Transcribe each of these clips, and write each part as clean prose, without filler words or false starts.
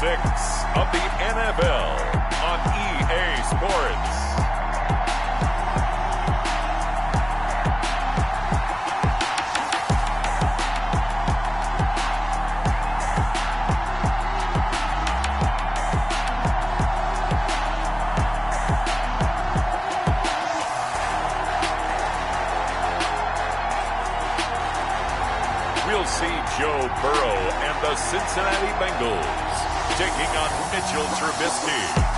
of the NFL on EA Sports. We'll see Joe Burrow and the Cincinnati Bengals taking on Mitchell Trubisky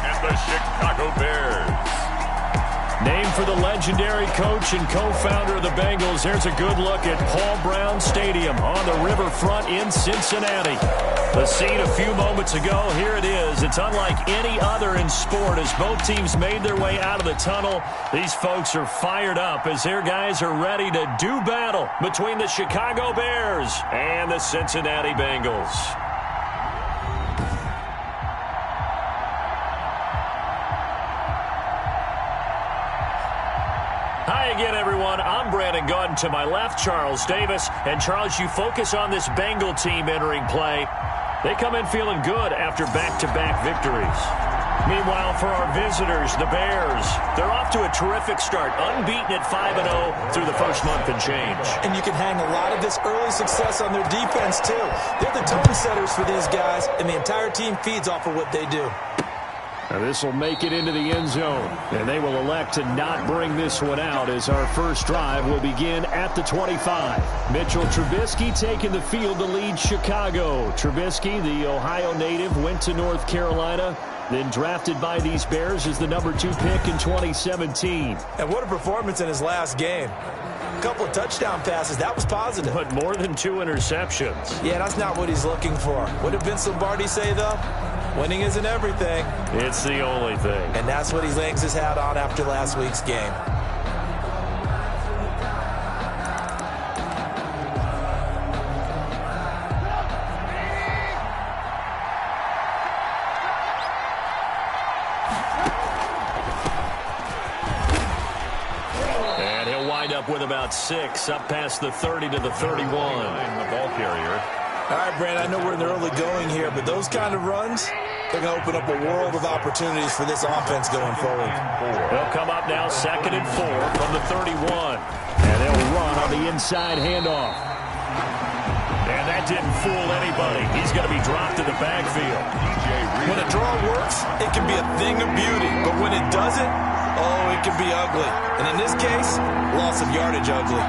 and the Chicago Bears. Named for the legendary coach and co-founder of the Bengals, here's a good look at Paul Brown Stadium on the riverfront in Cincinnati. The scene a few moments ago, here it is. It's unlike any other in sport as both teams made their way out of the tunnel. These folks are fired up as their guys are ready to do battle between the Chicago Bears and the Cincinnati Bengals. Hi again, everyone. I'm Brandon Gautin. To my left, Charles Davis. And, Charles, you focus on this Bengal team entering play. They come in feeling good after back-to-back victories. Meanwhile, for our visitors, the Bears, they're off to a terrific start, unbeaten at 5-0 through the first month and change. And you can hang a lot of this early success on their defense, too. They're the tone setters for these guys, and the entire team feeds off of what they do. Now this will make it into the end zone, and they will elect to not bring this one out as our first drive will begin at the 25. Mitchell Trubisky taking the field to lead Chicago. Trubisky, the Ohio native, went to North Carolina, then drafted by these Bears as the number 2 pick in 2017. And what a performance in his last game. A couple of touchdown passes, that was positive. But more than 2 interceptions. Yeah, that's not what he's looking for. What did Vince Lombardi say, though? Winning isn't everything. It's the only thing. And that's what he hangs his hat on after last week's game. And he'll wind up with about 6, up past the 30 to the 31. The ball carrier. All right, Brand, I know we're in the early going here, but those kind of runs, they're going to open up a world of opportunities for this offense going forward. They'll come up now 2nd and 4 from the 31. And they'll run on the inside handoff. And that didn't fool anybody. He's going to be dropped in the backfield. When a draw works, it can be a thing of beauty. But when it doesn't, oh, it can be ugly. And in this case, loss of yardage ugly.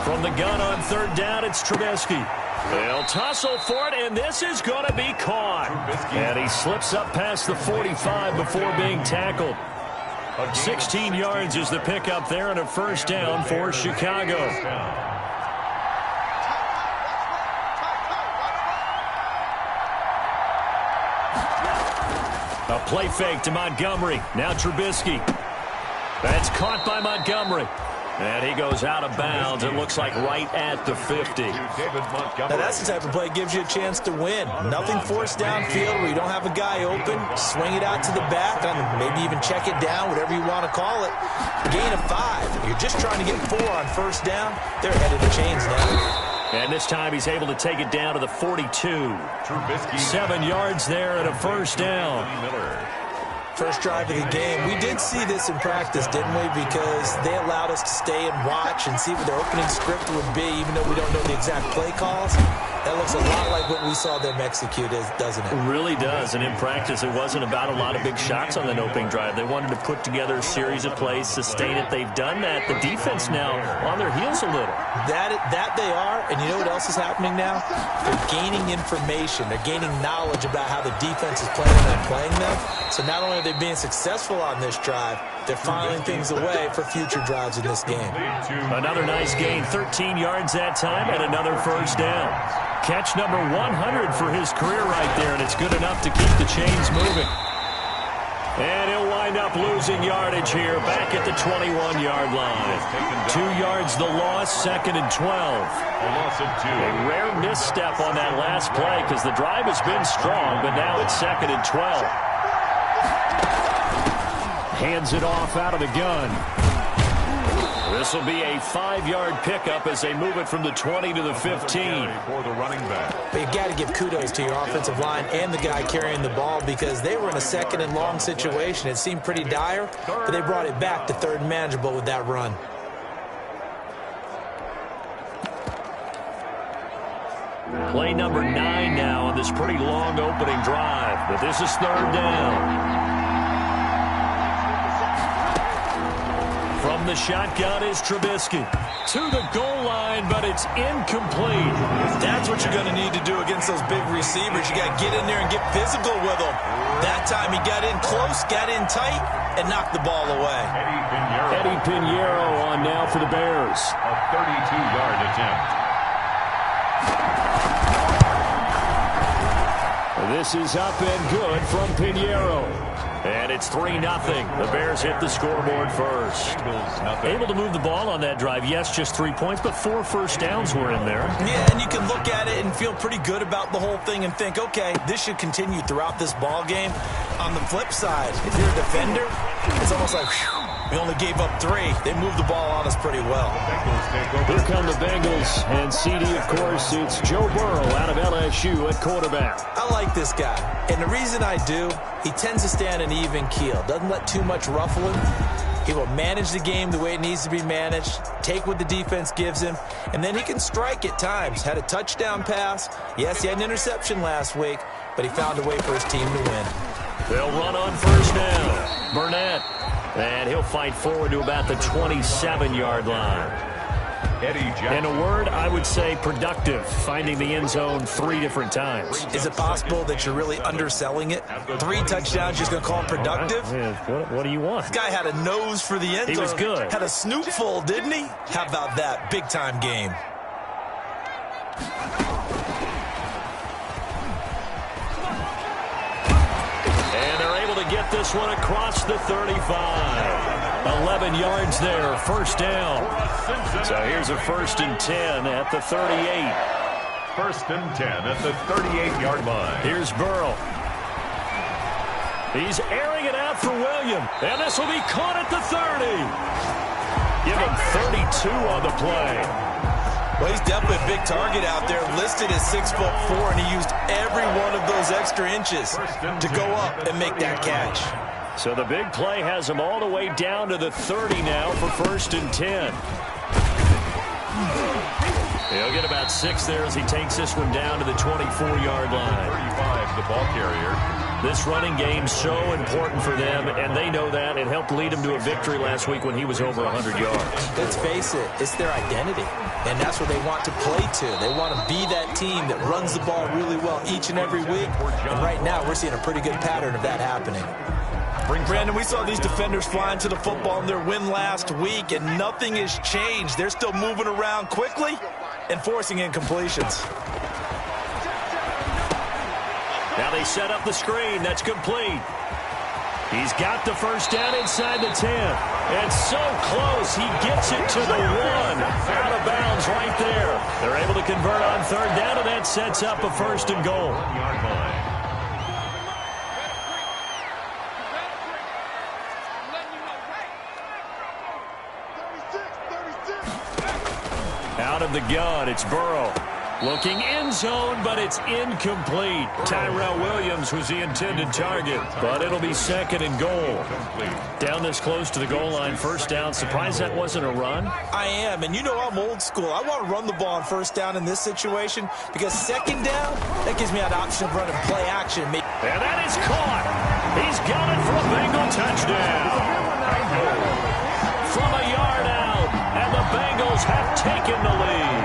From the gun on 3rd down, it's Trubisky. They'll tussle for it, and this is going to be caught. And he slips up past the 45 before being tackled. 16 yards is the pickup there and a first down for Chicago. A play fake to Montgomery. Now Trubisky. That's caught by Montgomery. And he goes out of bounds, it looks like right at the 50. Now that's the type of play that gives you a chance to win. Nothing forced downfield where you don't have a guy open. Swing it out to the back, maybe even check it down, whatever you want to call it. Gain of 5. You're just trying to get 4 on first down. They're ahead of the chains now. And this time he's able to take it down to the 42. 7 yards there and a first down. First drive of the game. We did see this in practice, didn't we? Because they allowed us to stay and watch and see what their opening script would be, even though we don't know the exact play calls. That looks a lot like what we saw them execute, doesn't it? It really does. And in practice, it wasn't about a lot of big shots on the opening drive. They wanted to put together a series of plays, sustain it. They've done that. The defense now on their heels a little. That they are. And you know what else is happening now? They're gaining information. They're gaining knowledge about how the defense is playing them. So not only are they being successful on this drive, they're filing things away for future drives in this game. Another nice gain, 13 yards that time, and another first down. Catch number 100 for his career right there, and it's good enough to keep the chains moving. And he'll wind up losing yardage here, back at the 21-yard line. 2 yards the loss, 2nd and 12. A rare misstep on that last play because the drive has been strong, but now it's 2nd and 12. Hands it off out of the gun. This will be a 5-yard pickup as they move it from the 20 to the 15. For the running back. But you got to give kudos to your offensive line and the guy carrying the ball because they were in a second and long situation. It seemed pretty dire, but they brought it back to third and manageable with that run. Play number 9 now on this pretty long opening drive, but this is third down. From the shotgun is Trubisky. To the goal line, but it's incomplete. That's what you're going to need to do against those big receivers. You got to get in there and get physical with them. That time he got in close, got in tight, and knocked the ball away. Eddie Pinheiro on now for the Bears. A 32-yard attempt. This is up and good from Pinheiro. And it's 3-0. The Bears hit the scoreboard first. Able to move the ball on that drive. Yes, just 3 points, but 4 first downs were in there. Yeah, and you can look at it and feel pretty good about the whole thing and think, okay, this should continue throughout this ball game. On the flip side, if you're a defender, it's almost like, whew, we only gave up 3. They moved the ball on us pretty well. Here come the Bengals, and CD, of course, it's Joe Burrow out of LSU at quarterback. I like this guy, and the reason I do, he tends to stand an even keel, doesn't let too much ruffle him. He will manage the game the way it needs to be managed, take what the defense gives him, and then he can strike at times. Had a touchdown pass. Yes, he had an interception last week, but he found a way for his team to win. They'll run on first down. Burnett. And he'll fight forward to about the 27-yard line. In a word, I would say productive, finding the end zone 3 different times. Is it possible that you're really underselling it? 3 touchdowns, just going to call him productive? What do you want? This guy had a nose for the end zone. He was good. Had a snootful, didn't he? How about that? Big-time game. And they're able to get this one across the 35. 11 yards there, first down. So here's a 1st and 10 at the 38. 1st and 10 at the 38-yard line. Here's Burrow. He's airing it out for William. And this will be caught at the 30. Give him 32 on the play. Well, he's definitely a big target out there, listed as 6'4", and he used every one of those extra inches to go up and make that catch. So the big play has him all the way down to the 30 now for 1st and 10. He'll get about 6 there as he takes this one down to the 24-yard line. 35, the ball carrier. This running game's so important for them, and they know that. It helped lead them to a victory last week when he was over 100 yards. Let's face it, it's their identity, and that's what they want to play to. They want to be that team that runs the ball really well each and every week, and right now we're seeing a pretty good pattern of that happening. Brandon, we saw these defenders flying to the football in their win last week, and nothing has changed. They're still moving around quickly and forcing incompletions. Now they set up the screen. That's complete. He's got the first down inside the 10. And so close, he gets it to the 1. Out of bounds right there. They're able to convert on 3rd down, and that sets up a 1st and goal. Out of the gun, it's Burrow. Looking end zone, but it's incomplete. Tyrell Williams was the intended target, but it'll be 2nd and goal. Down this close to the goal line, 1st down. Surprised that wasn't a run? I am, and you know I'm old school. I want to run the ball on 1st down in this situation because 2nd down, that gives me an option of running play action. And that is caught. He's got it for a Bengal touchdown. From a yard out, and the Bengals have taken the lead.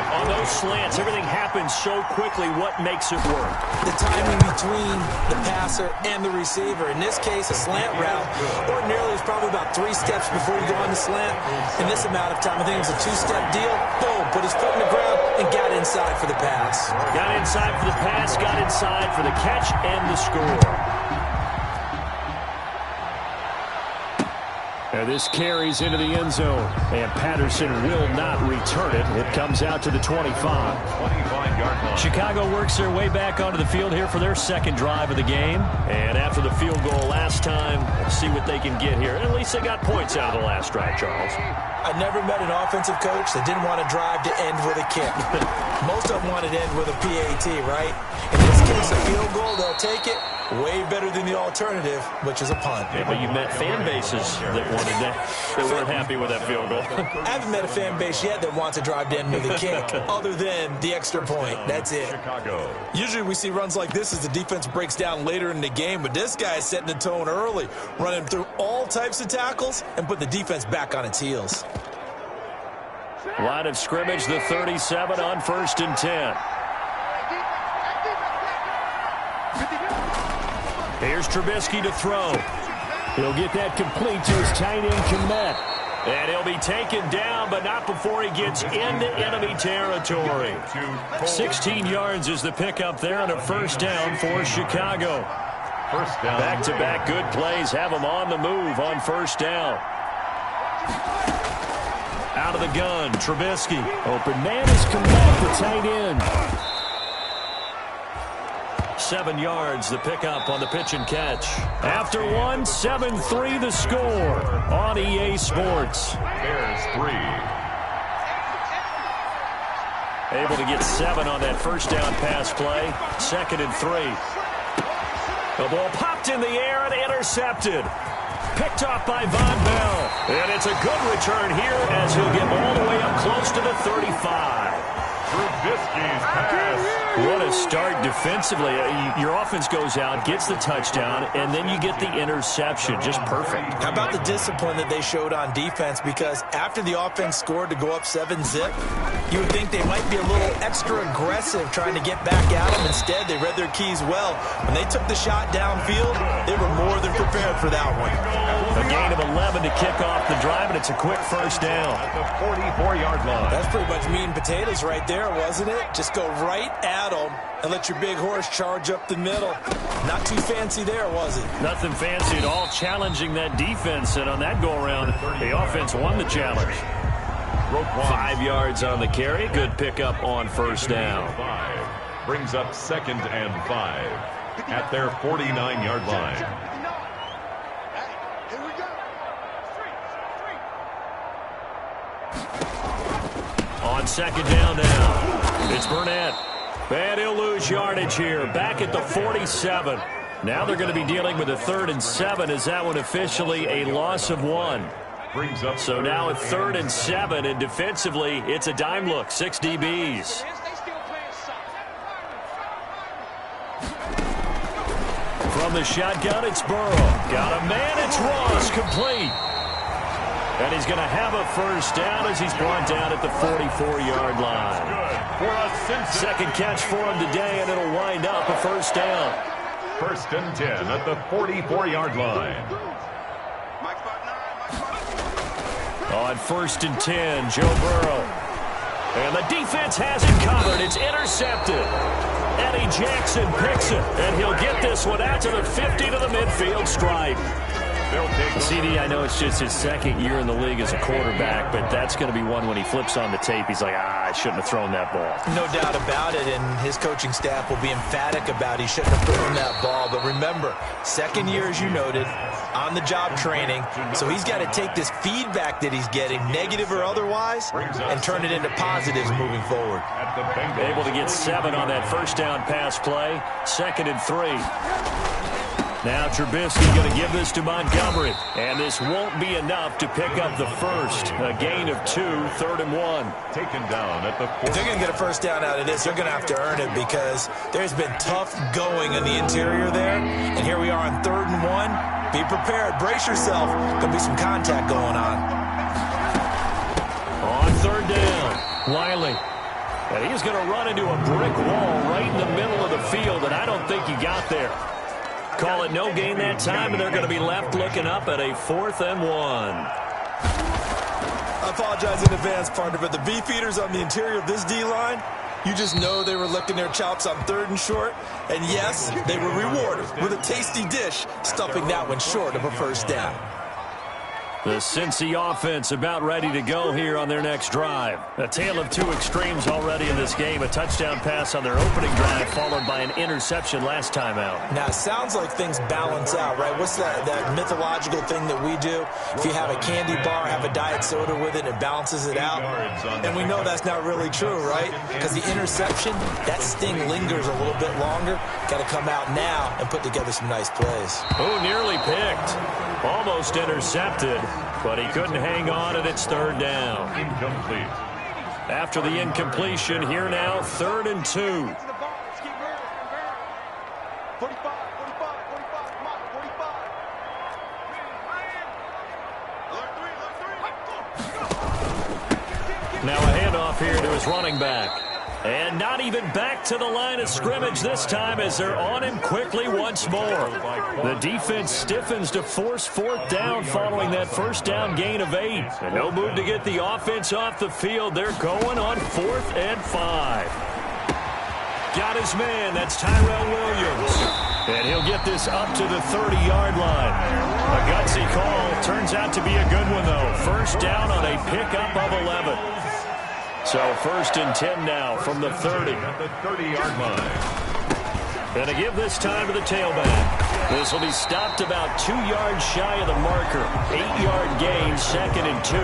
On those slants, everything happens so quickly. What makes it work? The timing between the passer and the receiver. In this case, a slant route. Ordinarily, it's probably about 3 steps before you go on the slant. In this amount of time, I think it was a 2-step deal. Boom, put his foot in the ground and got inside for the pass. Got inside for the pass, got inside for the catch and the score. And this carries into the end zone. And Patterson will not return it. It comes out to the 25. 25-yard line. Chicago works their way back onto the field here for their second drive of the game. And after the field goal last time, we'll see what they can get here. And at least they got points out of the last drive, Charles. I never met an offensive coach that didn't want to drive to end with a kick. Most of them wanted to end with a PAT, right? In this case, a field goal, they'll take it. Way better than the alternative, which is a punt. Yeah, but you met fan bases that wanted that weren't happy with that field goal. I haven't met a fan base yet that wants to drive to end with a kick, other than the extra point. That's it. Chicago. Usually we see runs like this as the defense breaks down later in the game, but this guy is setting the tone early, running through all types of tackles and put the defense back on its heels. Line of scrimmage, the 37 on 1st and 10. Here's Trubisky to throw. He'll get that complete to his tight end, Kmet. And he'll be taken down, but not before he gets into enemy territory. 16 yards is the pickup there on a first down for Chicago. First down. Back-to-back good plays have him on the move on first down. Out of the gun, Trubisky. Open man is Kmet, the tight end. 7 yards, the pickup on the pitch and catch. After one, 7-3 the score on EA Sports. Bears 3. Able to get 7 on that first down pass play. 2nd and 3. The ball popped in the air and intercepted. Picked off by Von Bell. And it's a good return here as he'll get all the way up close to the 35. Trubisky's pass. What a start defensively. Your offense goes out, gets the touchdown, and then you get the interception. Just perfect. How about the discipline that they showed on defense? Because after the offense scored to go up 7-zip, you would think they might be a little extra aggressive trying to get back at them. Instead, they read their keys well. When they took the shot downfield, they were more than prepared for that one. A gain of 11 to kick off the drive, and it's a quick first down. At the 44-yard line. That's pretty much meat and potatoes right there, wasn't it? Just go right at them and let your big horse charge up the middle. Not too fancy there, was it? Nothing fancy at all, challenging that defense, and on that go-around, the offense won the challenge. 5 yards on the carry. Good pickup on first down. 5 brings up 2nd and 5 at their 49-yard line. On 2nd down now, it's Burnett. And he'll lose yardage here, back at the 47. Now they're going to be dealing with a 3rd and 7. Is that one officially a loss of 1? So now a 3rd and 7, and defensively, it's a dime look, 6 DBs. From the shotgun, it's Burrow. Got a man, it's Ross, complete. And he's going to have a first down as he's brought down at the 44-yard line. Second catch for him today, and it'll wind up a first down. 1st and 10 at the 44-yard line. On 1st and 10, Joe Burrow. And the defense has it covered. It's intercepted. Eddie Jackson picks it, and he'll get this one out to the 50 to the midfield stripe. CD, I know it's just his 2nd year in the league as a quarterback, but that's going to be one when he flips on the tape. He's like, I shouldn't have thrown that ball. No doubt about it, and his coaching staff will be emphatic about he shouldn't have thrown that ball. But remember, 2nd year, as you noted, on-the-job training, so he's got to take this feedback that he's getting, negative or otherwise, and turn it into positives moving forward. Able to get 7 on that first down pass play, 2nd and 3. Now Trubisky going to give this to Montgomery. And this won't be enough to pick up the first. A gain of 2, 3rd and 1. Taken down at the 4. If they're going to get a first down out of this, they're going to have to earn it because there's been tough going in the interior there. And here we are on 3rd and 1. Be prepared. Brace yourself. Going to be some contact going on. On 3rd down, Wiley. And he's going to run into a brick wall right in the middle of the field, and I don't think he got there. Call it no gain that time, and they're going to be left looking up at a 4th and 1. I apologize in advance, partner, but the beefeaters on the interior of this D-line, you just know they were licking their chops on 3rd and short. And yes, they were rewarded with a tasty dish, stuffing that one short of a first down. The Cincy offense about ready to go here on their next drive. A tale of two extremes already in this game. A touchdown pass on their opening drive followed by an interception last time out. Now, it sounds like things balance out, right? What's that mythological thing that we do? If you have a candy bar, have a diet soda with it, it balances it out. And we know that's not really true, right? Because the interception, that sting lingers a little bit longer. Got to come out now and put together some nice plays. Oh, nearly picked. Almost intercepted, but he couldn't hang on, and it's third down. Incomplete. After the incompletion, here now, 3rd and 2. Now a handoff here to his running back. And not even back to the line of scrimmage this time as they're on him quickly once more. The defense stiffens to force 4th down following that first down gain of 8. And no move to get the offense off the field. They're going on 4th and 5. Got his man. That's Tyrell Williams. And he'll get this up to the 30-yard line. A gutsy call. Turns out to be a good one, though. First down on a pickup of 11. So 1st and 10 now from the 30. At the 30-yard line. And to give this time to the tailback. This will be stopped about 2 yards shy of the marker. 8-yard gain, 2nd and 2.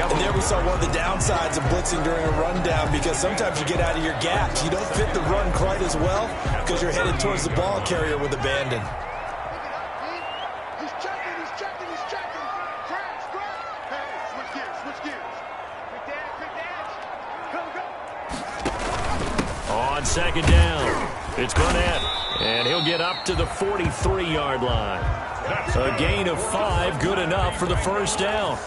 And there we saw one of the downsides of blitzing during a rundown, because sometimes you get out of your gaps. You don't fit the run quite as well because you're headed towards the ball carrier with abandon. On 2nd down, it's Burnett, and he'll get up to the 43-yard line. A gain of 5, good enough for the first down.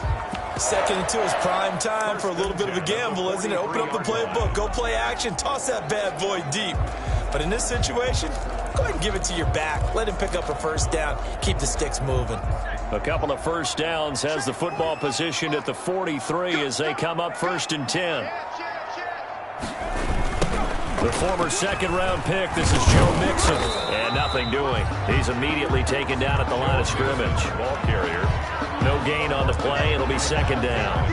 2nd and 2 is prime time for a little bit of a gamble, isn't it? Open up the playbook, go play action, toss that bad boy deep. But in this situation, go ahead and give it to your back. Let him pick up a first down, keep the sticks moving. A couple of first downs, has the football positioned at the 43 as they come up 1st and 10. The former 2nd-round pick, this is Joe Mixon, and nothing doing. He's immediately taken down at the line of scrimmage. Ball carrier. No gain on the play. It'll be 2nd down.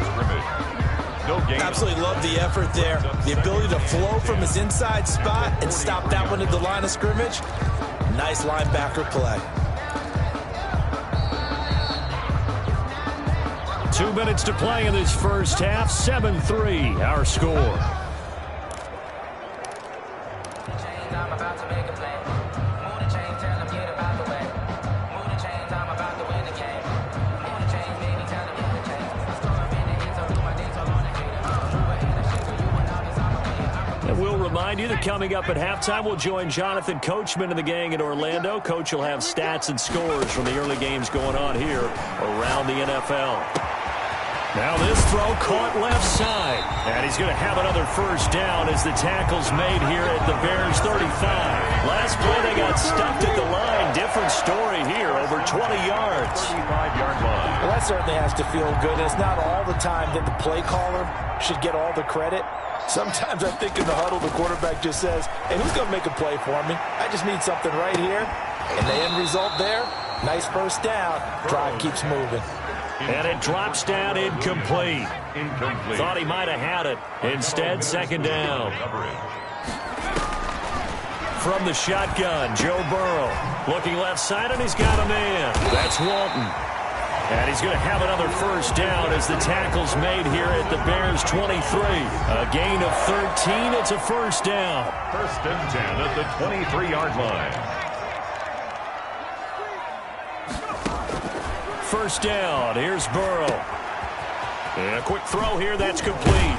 No gain. Absolutely love the effort there. The ability to flow from his inside spot and stop that one at the line of scrimmage. Nice linebacker play. 2 minutes to play in this first half. 7-3, our score. We'll remind you that coming up at halftime, we'll join Jonathan Coachman and the gang in Orlando. Coach will have stats and scores from the early games going on here around the NFL. Now this throw caught left side. And he's going to have another first down as the tackle's made here at the Bears 35. Last play they got stuffed at the line. Different story here, over 20 yards. 35-yard line. Well, that certainly has to feel good. And it's not all the time that the play caller should get all the credit. Sometimes I think in the huddle, the quarterback just says, hey, who's going to make a play for me? I just need something right here. And the end result there, nice first down. Drive keeps moving. And it drops down incomplete. Thought he might have had it. Instead, 2nd down. From the shotgun, Joe Burrow. Looking left side, and he's got a man. That's Walton. And he's going to have another first down as the tackle's made here at the Bears 23. A gain of 13. It's a first down. 1st and 10 at the 23-yard line. First down. Here's Burrow. And a quick throw here. That's complete.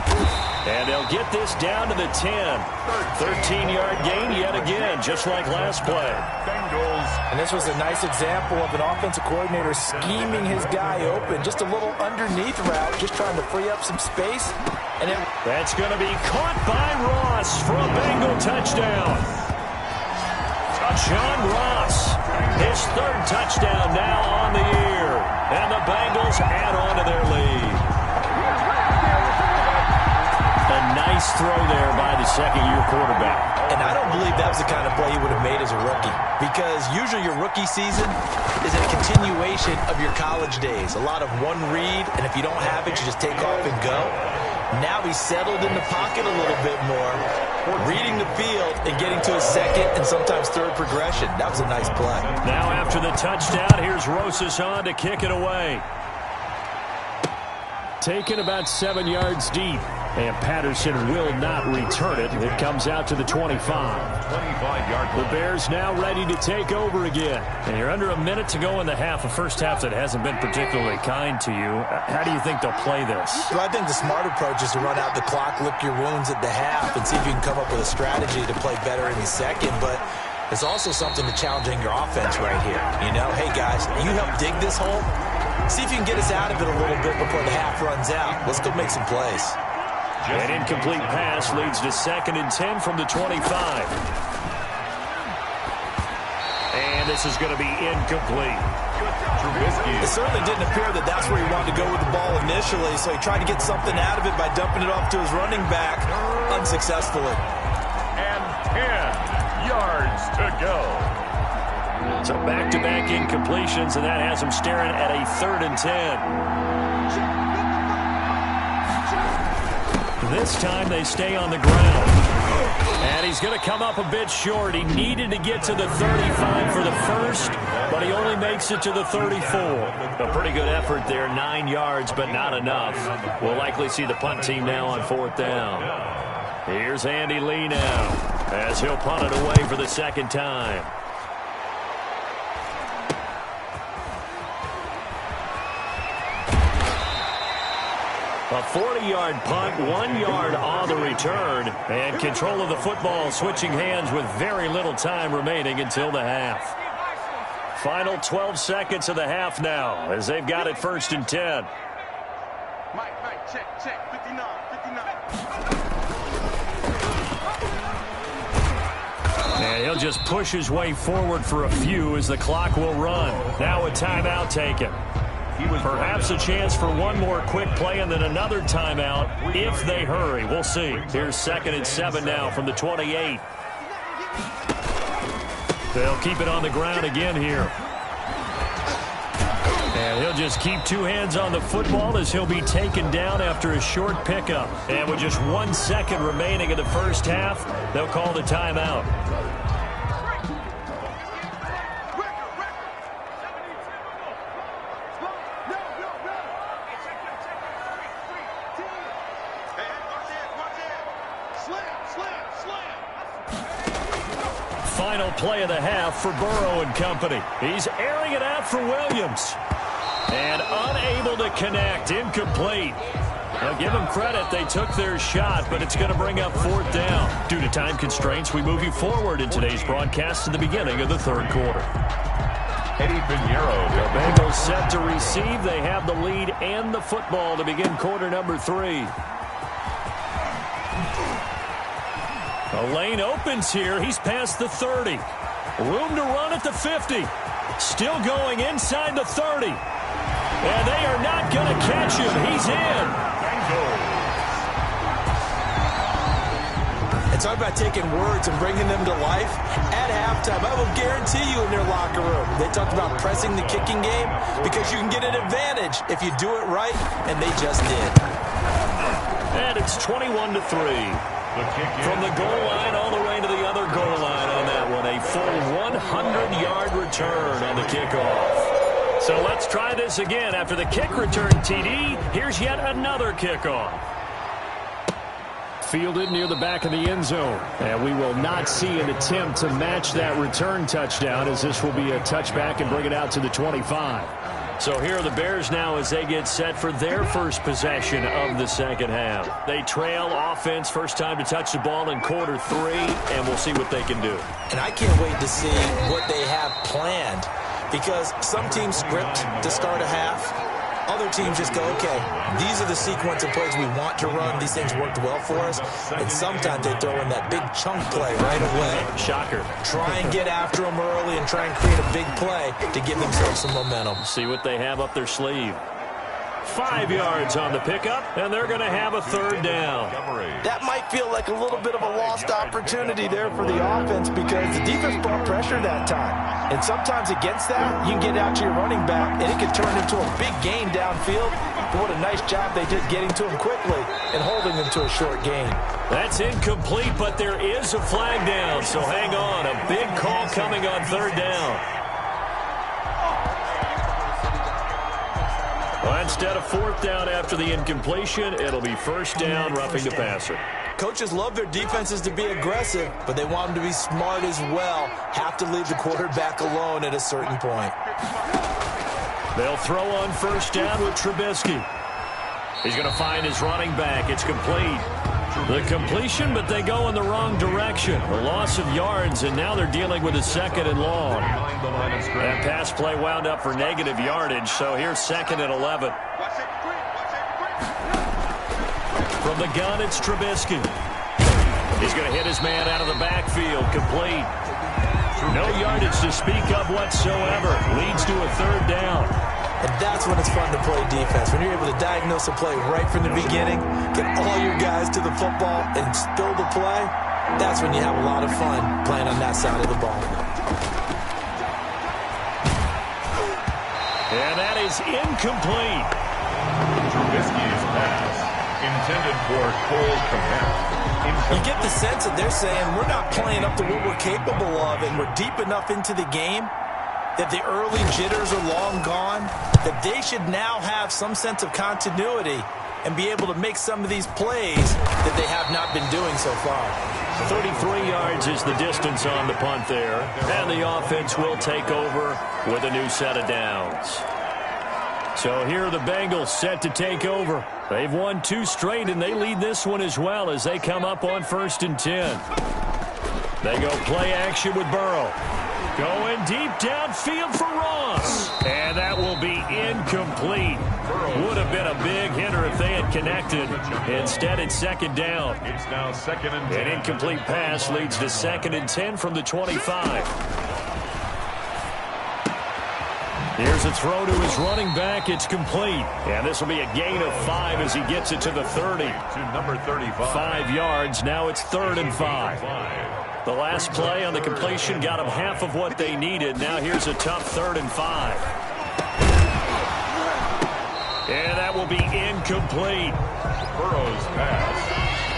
And they'll get this down to the 10. 13-yard gain yet again, just like last play. Bengals. And this was a nice example of an offensive coordinator scheming his guy open. Just a little underneath route, just trying to free up some space. And that's going to be caught by Ross for a Bengal touchdown. John Ross, his 3rd touchdown now on the year. And the Bengals add on to their lead. A nice throw there by the second-year quarterback. And I don't believe that was the kind of play he would have made as a rookie, because usually your rookie season is a continuation of your college days. A lot of one read, and if you don't have it, you just take off and go. Now he's settled in the pocket a little bit more, reading the field and getting to his second and sometimes third progression. That was a nice play. Now after the touchdown, here's Rosas on to kick it away. Taken about 7 yards deep, and Patterson will not return it. It comes out to the 25. 25-yard line. The Bears now ready to take over again. And you're under a minute to go in the half, a first half that hasn't been particularly kind to you. How do you think they'll play this? Well, I think the smart approach is to run out the clock, lick your wounds at the half, and see if you can come up with a strategy to play better in the second. But there's also something to challenging your offense right here. You know, hey, guys, you help dig this hole. See if you can get us out of it a little bit before the half runs out. Let's go make some plays. An incomplete pass leads to 2nd and 10 from the 25. And this is going to be incomplete. It certainly didn't appear that that's where he wanted to go with the ball initially, so he tried to get something out of it by dumping it off to his running back unsuccessfully. And 10 yards to go. So back-to-back incompletions, and that has him staring at a 3rd and 10. This time they stay on the ground. And he's going to come up a bit short. He needed to get to the 35 for the first, but he only makes it to the 34. A pretty good effort there, 9 yards, but not enough. We'll likely see the punt team now on 4th down. Here's Andy Lee now, as he'll punt it away for the 2nd time. A 40-yard punt, 1 yard on the return, and control of the football switching hands with very little time remaining until the half. Final 12 seconds of the half now as they've got it 1st and 10. Mike, check, 59. And he'll just push his way forward for a few as the clock will run. Now a timeout taken. Perhaps a chance for one more quick play and then another timeout if they hurry. We'll see. Here's 2nd and 7 now from the 28. They'll keep it on the ground again here. And he'll just keep 2 hands on the football as he'll be taken down after a short pickup. And with just 1 second remaining in the first half, they'll call the timeout. Final play of the half for Burrow and company. He's airing it out for Williams. And unable to connect. Incomplete. Now give them credit. They took their shot, but it's going to bring up 4th down. Due to time constraints, we move you forward in today's broadcast to the beginning of the 3rd quarter. Eddie Pinheiro. The Bengals set to receive. They have the lead and the football to begin quarter number 3. The lane opens here. He's past the 30. Room to run at the 50. Still going inside the 30. And they are not going to catch him. He's in. And talk about taking words and bringing them to life. At halftime, I will guarantee you in their locker room, they talked about pressing the kicking game because you can get an advantage if you do it right, and they just did. And it's 21-3. From the goal line all the way to the other goal line on that one. A full 100-yard return on the kickoff. So let's try this again. After the kick return TD, here's yet another kickoff. Fielded near the back of the end zone. And we will not see an attempt to match that return touchdown, as this will be a touchback and bring it out to the 25. So here are the Bears now as they get set for their first possession of the second half. They trail offense, first time to touch the ball in quarter 3, and we'll see what they can do. And I can't wait to see what they have planned, because some teams script to start a half. Other teams just go, okay, these are the sequence of plays we want to run. These things worked well for us. And sometimes they throw in that big chunk play right away. Shocker. Try and get after them early and try and create a big play to give themselves some momentum. See what they have up their sleeve. 5 yards on the pickup, and they're going to have a third down. That might feel like a little bit of a lost opportunity there for the offense because the defense brought pressure that time. And sometimes against that, you can get out to your running back, and it can turn into a big gain downfield. But what a nice job they did getting to him quickly and holding him to a short gain. That's incomplete, but there is a flag down, so hang on. A big call coming on third down. Well, instead of fourth down after the incompletion, it'll be first down, roughing the passer. Coaches love their defenses to be aggressive, but they want them to be smart as well. Have to leave the quarterback alone at a certain point. They'll throw on first down with Trubisky. He's going to find his running back. It's complete. The completion, but they go in the wrong direction. A loss of yards, and now they're dealing with a second and long. That pass play wound up for negative yardage, so here's second and 11. From the gun, it's Trubisky. He's going to hit his man out of the backfield. Complete. No yardage to speak of whatsoever. Leads to a third down. And that's when it's fun to play defense. When you're able to diagnose a play right from the beginning, get all your guys to the football, and spill the play, that's when you have a lot of fun playing on that side of the ball. And that is incomplete. Trubisky's pass, intended for Cole Kmet. You get the sense that they're saying we're not playing up to what we're capable of, and we're deep enough into the game that the early jitters are long gone, that they should now have some sense of continuity and be able to make some of these plays that they have not been doing so far. 33 yards is the distance on the punt there, and the offense will take over with a new set of downs. So here are the Bengals set to take over. They've won 2 straight, and they lead this one as well as they come up on 1st and 10. They go play action with Burrow. Going deep downfield for Ross. And that will be incomplete. Would have been a big hitter if they had connected. Instead, it's second down. It's now second and 10. An incomplete pass leads to second and 10 from the 25. Here's a throw to his running back. It's complete. And this will be a gain of 5 as he gets it to the 30. To number 35. 5 yards. Now it's 3rd and 5. The last play on the completion got them half of what they needed. Now here's a tough 3rd and 5. And that will be incomplete. Burrow's pass,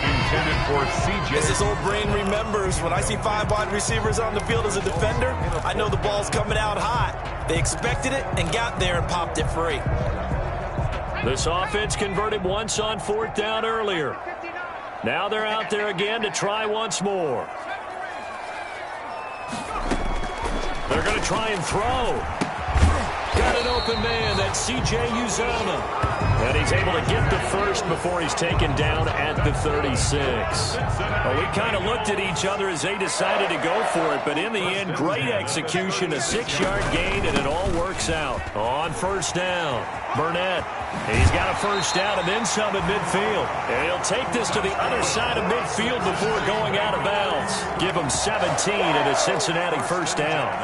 intended for C.J. As his old brain remembers, when I see 5 wide receivers on the field as a defender, I know the ball's coming out hot. They expected it and got there and popped it free. This offense converted once on 4th down earlier. Now they're out there again to try once more. They're going to try and throw. Got an open man. That's C.J. Uzomah. And he's able to get the first before he's taken down at the 36. Well, we kind of looked at each other as they decided to go for it, but in the end, great execution, a 6-yard gain, and it all works out. On 1st down, Burnett. He's got a first down and then some at midfield. And he'll take this to the other side of midfield before going out of bounds. Give him 17 and a Cincinnati first down.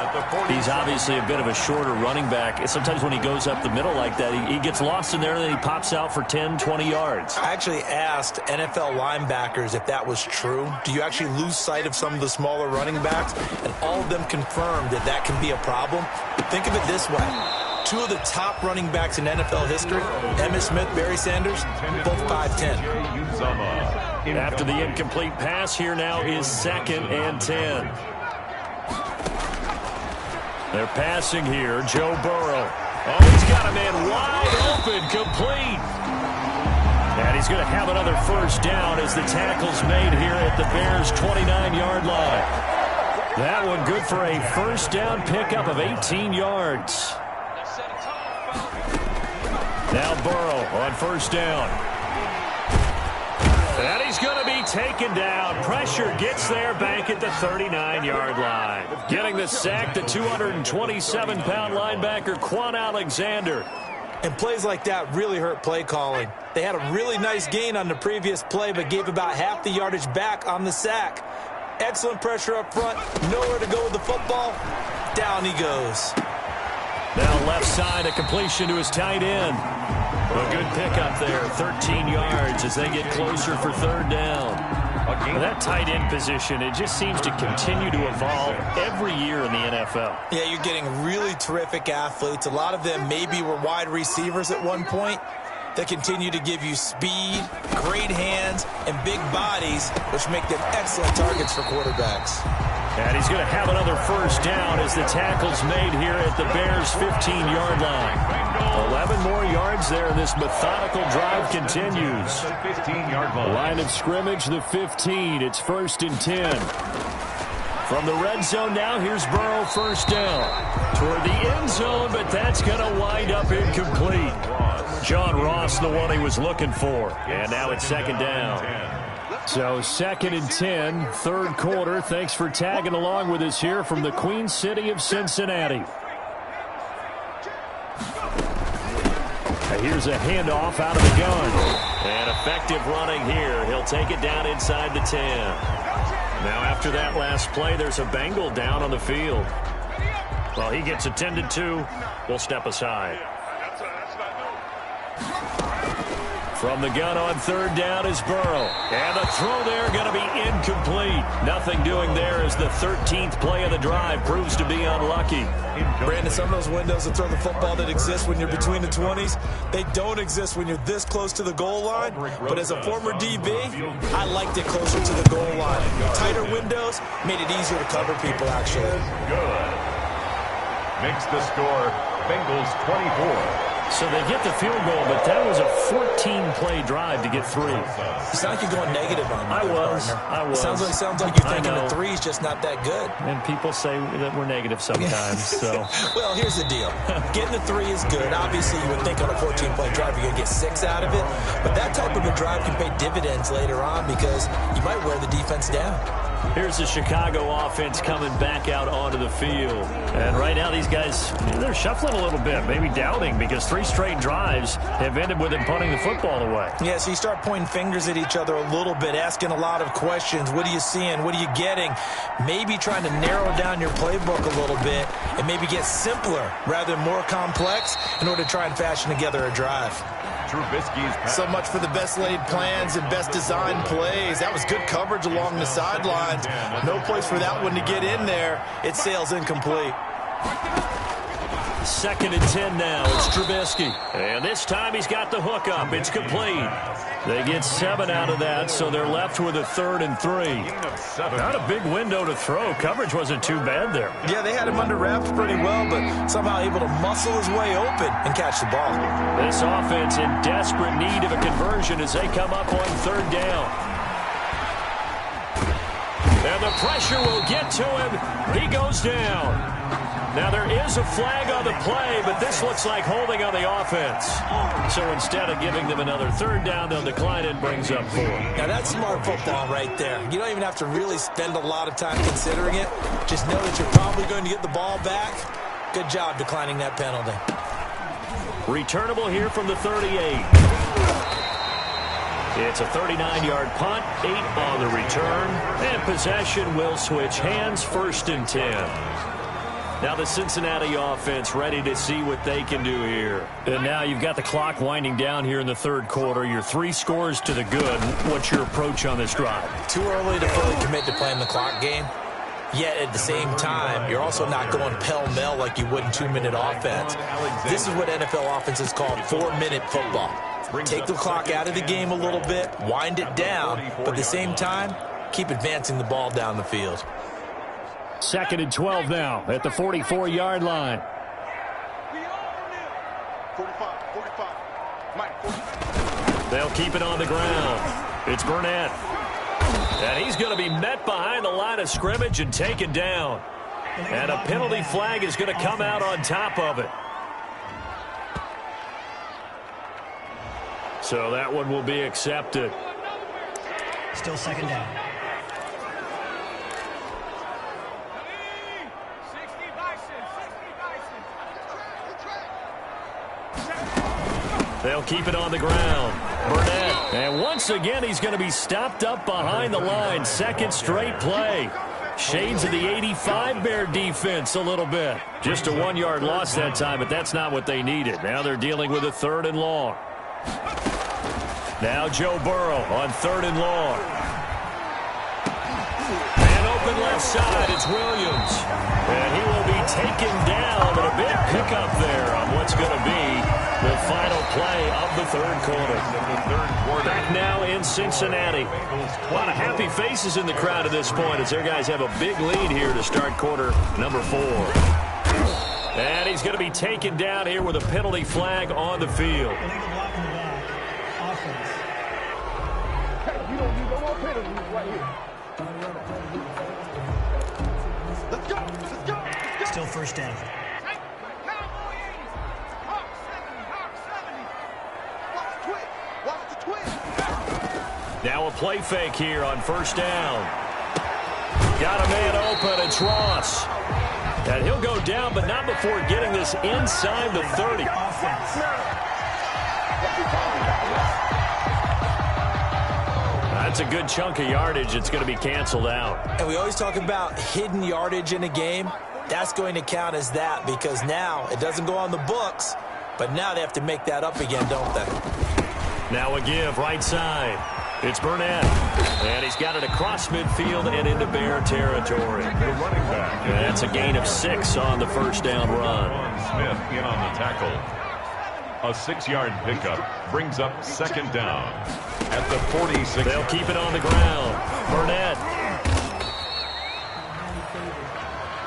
He's obviously a bit of a shorter running back. Sometimes when he goes up the middle like that, he gets lost in there and then he pops out for 10, 20 yards. I actually asked NFL linebackers if that was true. Do you actually lose sight of some of the smaller running backs? And all of them confirmed that that can be a problem. Think of it this way. 2 of the top running backs in NFL history, Emmitt Smith, Barry Sanders, both 5'10". After the incomplete pass, here now is 2nd and 10. They're passing here, Joe Burrow. Oh, he's got a man wide open, complete. And he's going to have another first down as the tackle's made here at the Bears' 29-yard line. That one good for a first down pickup of 18 yards. Now Burrow on first down. And he's going to be taken down. Pressure gets there back at the 39-yard line. Getting the sack, the 227-pound linebacker, Quan Alexander. And plays like that really hurt play calling. They had a really nice gain on the previous play, but gave about half the yardage back on the sack. Excellent pressure up front. Nowhere to go with the football. Down he goes. Now left side, a completion to his tight end. A good pickup there, 13 yards as they get closer for third down. That tight end position, it just seems to continue to evolve every year in the NFL. Yeah, you're getting really terrific athletes. A lot of them maybe were wide receivers at one point. They continue to give you speed, great hands, and big bodies, which make them excellent targets for quarterbacks. And he's going to have another first down as the tackle's made here at the Bears' 15-yard line. 11 more yards there, and this methodical drive continues. 15-yard line. Line of scrimmage, the 15. It's 1st and 10. From the red zone now, here's Burrow, first down. Toward the end zone, but that's going to wind up incomplete. John Ross, the one he was looking for. And now it's 2nd down. So 2nd and 10, third quarter. Thanks for tagging along with us here from the Queen City of Cincinnati. Here's a handoff out of the gun. And effective running here. He'll take it down inside the 10. Now after that last play, there's a Bengal down on the field. Well, he gets attended to. We'll step aside. From the gun on third down is Burrow. And the throw there going to be incomplete. Nothing doing there as the 13th play of the drive proves to be unlucky. Brandon, some of those windows to throw the football that exist when you're between the 20s, they don't exist when you're this close to the goal line. But as a former DB, I liked it closer to the goal line. Tighter windows made it easier to cover people, actually. Good. Makes the score Bengals 24. So they get the field goal, but that was a 14-play drive to get 3. You sound like you're going negative on me. I was. It sounds like you're thinking the 3 is just not that good. And people say that we're negative sometimes. So, well, here's the deal. Getting the 3 is good. Obviously, you would think on a 14-play drive you're going to get 6 out of it. But that type of a drive can pay dividends later on because you might wear the defense down. Here's the Chicago offense coming back out onto the field. And right now these guys, they're shuffling a little bit, maybe doubting because 3 straight drives have ended with them punting the football away. Yeah, so you start pointing fingers at each other a little bit, asking a lot of questions. What are you seeing? What are you getting? Maybe trying to narrow down your playbook a little bit and maybe get simpler rather than more complex in order to try and fashion together a drive. So much for the best laid plans and best designed plays. That was good coverage along the sidelines. No place for that one to get in there. It sails incomplete. 2nd and 10 now. It's Trubisky. And this time he's got the hook up. It's complete. They get 7 out of that, so they're left with a 3rd and 3. Not a big window to throw. Coverage wasn't too bad there. Yeah, they had him under wraps pretty well, but somehow able to muscle his way open and catch the ball. This offense in desperate need of a conversion as they come up on 3rd down. And the pressure will get to him. He goes down. Now, there is a flag on the play, but this looks like holding on the offense. So instead of giving them another 3rd down, they'll decline it and brings up 4. Now, that's smart football right there. You don't even have to really spend a lot of time considering it. Just know that you're probably going to get the ball back. Good job declining that penalty. Returnable here from the 38. It's a 39-yard punt, 8 on the return, and possession will switch hands, 1st and 10. Now the Cincinnati offense ready to see what they can do here. And now you've got the clock winding down here in the 3rd quarter. Your 3 scores to the good. What's your approach on this drive? Too early to fully commit to playing the clock game. Yet at the same time, you're also not going pell-mell like you would in 2-minute offense. This is what NFL offenses call 4-minute football. Take the clock out of the game a little bit, wind it down, but at the same time, keep advancing the ball down the field. 2nd and 12 now at the 44-yard line. 45. They'll keep it on the ground. It's Burnett. And he's going to be met behind the line of scrimmage and taken down. And a penalty flag is going to come out on top of it. So that one will be accepted. Still 2nd down. They'll keep it on the ground. Burnett. And once again, he's going to be stopped up behind the line. 2nd straight play. Shades of the 85 Bear defense a little bit. Just a 1-yard loss that time, but that's not what they needed. Now they're dealing with a 3rd and long. Now Joe Burrow on 3rd and long. And open left side, it's Williams. And he will be taken down, and a big pickup there on what's going to be the final play of the 3rd quarter. Back now in Cincinnati. A lot of happy faces in the crowd at this point as their guys have a big lead here to start quarter number 4. And he's going to be taken down here with a penalty flag on the field. Still first down. Now a play fake here on 1st down. Got a man open, it's Ross. And he'll go down, but not before getting this inside the 30. That's a good chunk of yardage. It's going to be canceled out. And we always talk about hidden yardage in a game. That's going to count as that because now it doesn't go on the books, but now they have to make that up again, don't they? Now a give right side. It's Burnett. And he's got it across midfield and into Bear territory. The running back. And that's a gain of 6 on the 1st down run. Smith in on the tackle. A 6-yard pickup brings up 2nd down at the 46. They'll keep it on the ground. Burnett.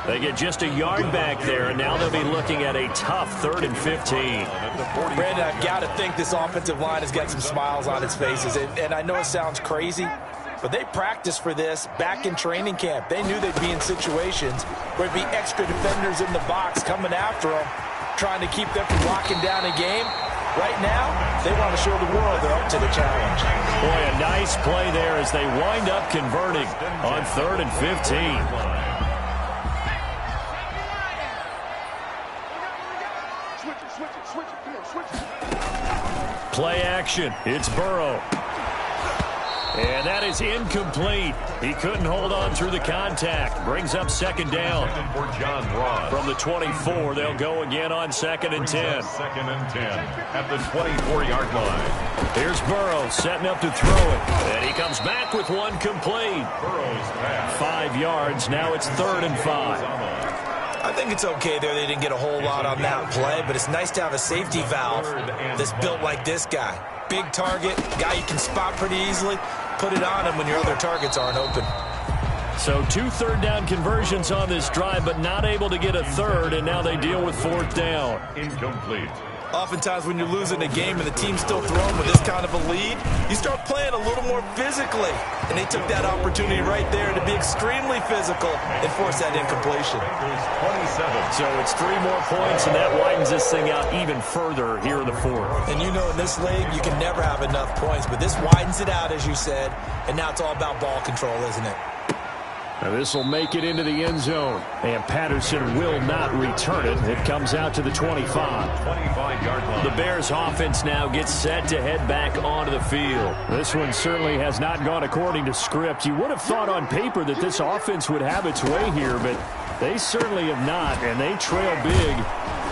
They get just a yard back there, and now they'll be looking at a tough 3rd and 15. Brandon, I've got to think this offensive line has got some smiles on its faces. And I know it sounds crazy, but they practiced for this back in training camp. They knew they'd be in situations where there'd be extra defenders in the box coming after them, trying to keep them from locking down a game. Right now, they want to show the world they're up to the challenge. Boy, a nice play there as they wind up converting on 3rd and 15. Play action. It's Burrow. And that is incomplete. He couldn't hold on through the contact. Brings up 2nd down. For John Ross. From the 24, they'll go again on 2nd and 10. 2nd and 10 at the 24-yard line. Here's Burrow setting up to throw it. And he comes back with one complete. Burrow's pass. 5 yards. Now it's 3rd and 5. I think it's okay there. They didn't get a whole lot on that play, but it's nice to have a safety valve that's built like this guy. Big target, guy you can spot pretty easily. Put it on him when your other targets aren't open. So 2 3rd down conversions on this drive, but not able to get a 3rd, and now they deal with 4th down. Incomplete. Oftentimes when you're losing a game and the team's still throwing with this kind of a lead, you start playing a little more physically. And they took that opportunity right there to be extremely physical and force that incompletion. 27. So it's 3 more points, and that widens this thing out even further here in the 4th. And you know in this league, you can never have enough points, but this widens it out, as you said, and now it's all about ball control, isn't it? Now this will make it into the end zone, and Patterson will not return it. It comes out to the 25. 25-yard line. The Bears offense now gets set to head back onto the field. This one certainly has not gone according to script. You would have thought on paper that this offense would have its way here, but they certainly have not, and they trail big.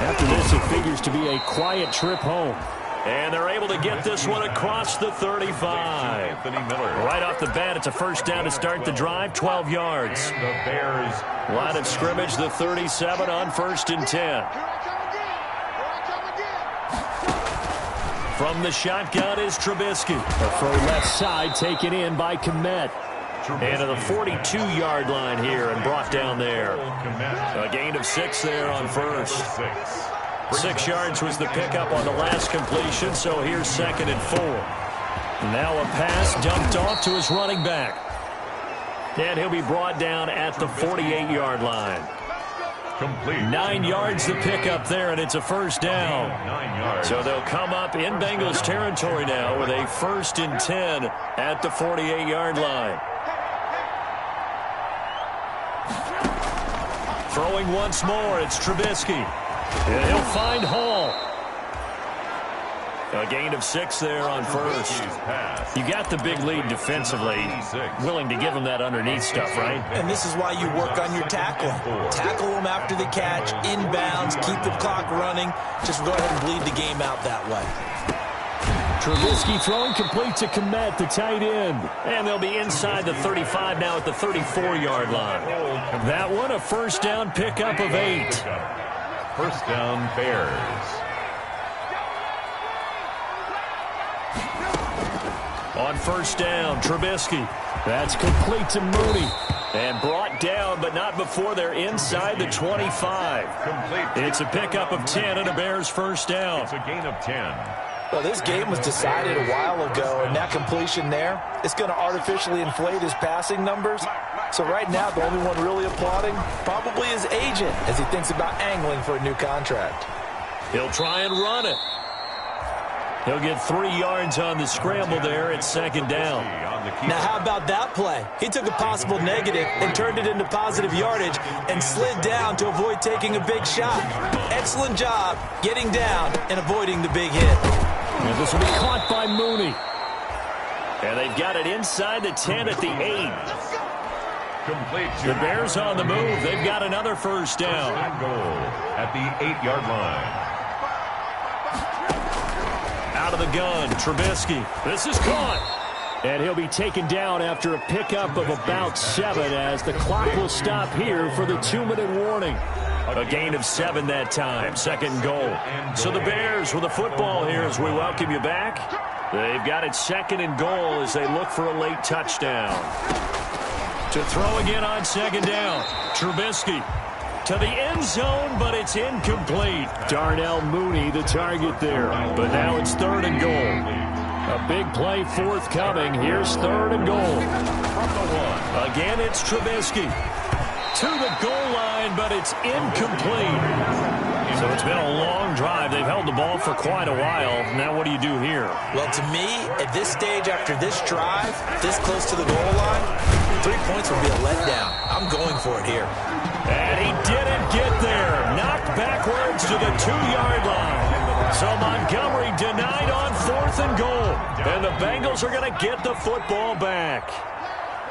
After this, it figures to be a quiet trip home. And they're able to get this one across the 35. Right off the bat, it's a 1st down to start the drive, 12 yards. The Bears. Line of scrimmage, the 37 on 1st and 10. From the shotgun is Trubisky. A throw left side taken in by Kmet. And to the 42-yard line here and brought down there. A gain of 6 there on 1st. 6 yards was the pickup on the last completion, so here's 2nd and 4. Now a pass dumped off to his running back. And he'll be brought down at the 48-yard line. Complete. 9 yards the pickup there, and it's a 1st down. 9 yards. So they'll come up in Bengals territory now with a 1st and 10 at the 48-yard line. Throwing once more, it's Trubisky. And he'll find Hall. A gain of 6 there on 1st. You got the big lead defensively. Willing to give them that underneath stuff, right? And this is why you work on your tackling. Tackle them after the catch, inbounds, keep the clock running. Just go ahead and bleed the game out that way. Trubisky throwing complete to Kmet, the tight end. And they'll be inside the 35 now at the 34-yard line. That one, a first down pickup of 8. First down, Bears. On first down, Trubisky. That's complete to Mooney. And brought down, but not before they're inside the 25. It's a pickup of 10 and a Bears first down. It's a gain of 10. Well, this game was decided a while ago, and that completion there, it's going to artificially inflate his passing numbers. So right now, the only one really applauding probably his agent as he thinks about angling for a new contract. He'll try and run it. He'll get 3 yards on the scramble there at second down. Now, how about that play? He took a possible negative and turned it into positive yardage and slid down to avoid taking a big shot. Excellent job getting down and avoiding the big hit. And this will be caught by Mooney. And they've got it inside the 10 at the 8. The Bears on the move. They've got another first down. Goal at the 8-yard line. Out of the gun, Trubisky. This is caught. And he'll be taken down after a pickup of about 7 as the clock will stop here for the 2-minute warning. A gain of 7 that time, second goal. So the Bears with the football here as we welcome you back. They've got it second and goal as they look for a late touchdown. To throw again on second down, Trubisky. To the end zone, but it's incomplete. Darnell Mooney, the target there. But now it's third and goal. A big play forthcoming. Here's third and goal. Again, it's Trubisky. To the goal line, but it's incomplete. So it's been a long drive. They've held the ball for quite a while. Now what do you do here? Well, to me, at this stage after this drive, this close to the goal line, 3 points would be a letdown. I'm going for it here. And he didn't get there. Knocked backwards to the 2-yard line. So Montgomery denied on fourth and goal. And the Bengals are going to get the football back.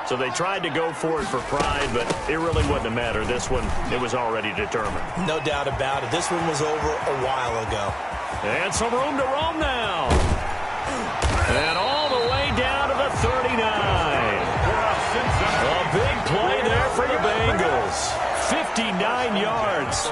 So they tried to go for it for pride, but it really wouldn't have mattered. This one, it was already determined. No doubt about it. This one was over a while ago. And some room to roam now. And all the way down to the 39. A big play there for the Bengals. 59 yards.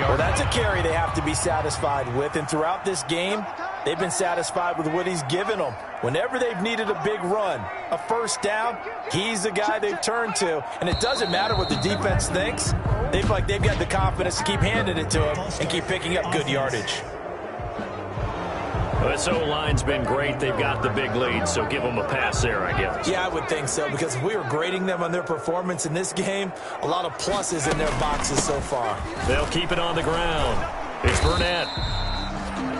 Well, that's a carry they have to be satisfied with. And throughout this game, they've been satisfied with what he's given them. Whenever they've needed a big run, a first down, he's the guy they've turned to. And it doesn't matter what the defense thinks. They've got the confidence to keep handing it to him and keep picking up good yardage. Well, this O-line's been great. They've got the big lead, so give them a pass there, I guess. Yeah, I would think so, because if we were grading them on their performance in this game, a lot of pluses in their boxes so far. They'll keep it on the ground. It's Burnett.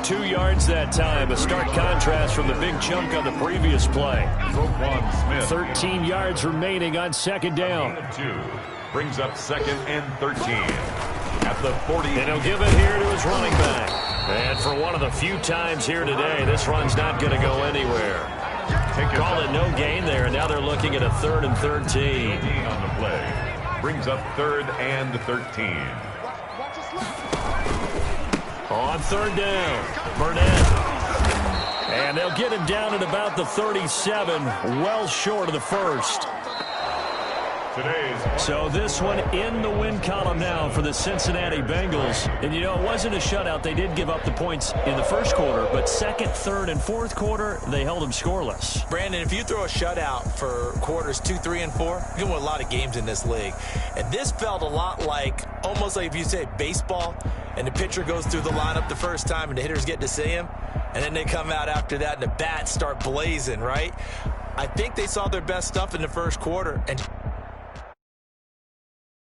2 yards that time. A stark contrast from the big chunk on the previous play. 13 yards remaining on second down. Brings up second and 13. At the 40. And he'll give it here to his running back. And for one of the few times here today, this run's not going to go anywhere. Call it no gain there, and now they're looking at a 3rd and 13. On the play. Brings up 3rd and 13. On third down, Burnett. And they'll get him down at about the 37, well short of the first. So this one in the win column now for the Cincinnati Bengals. And, you know, it wasn't a shutout. They did give up the points in the first quarter, but second, third, and fourth quarter, they held them scoreless. Brandon, if you throw a shutout for quarters 2, 3, and 4, you're going to win a lot of games in this league. And this felt a lot like, almost like if you say baseball, and the pitcher goes through the lineup the first time and the hitters get to see him, and then they come out after that and the bats start blazing, right? I think they saw their best stuff in the first quarter, and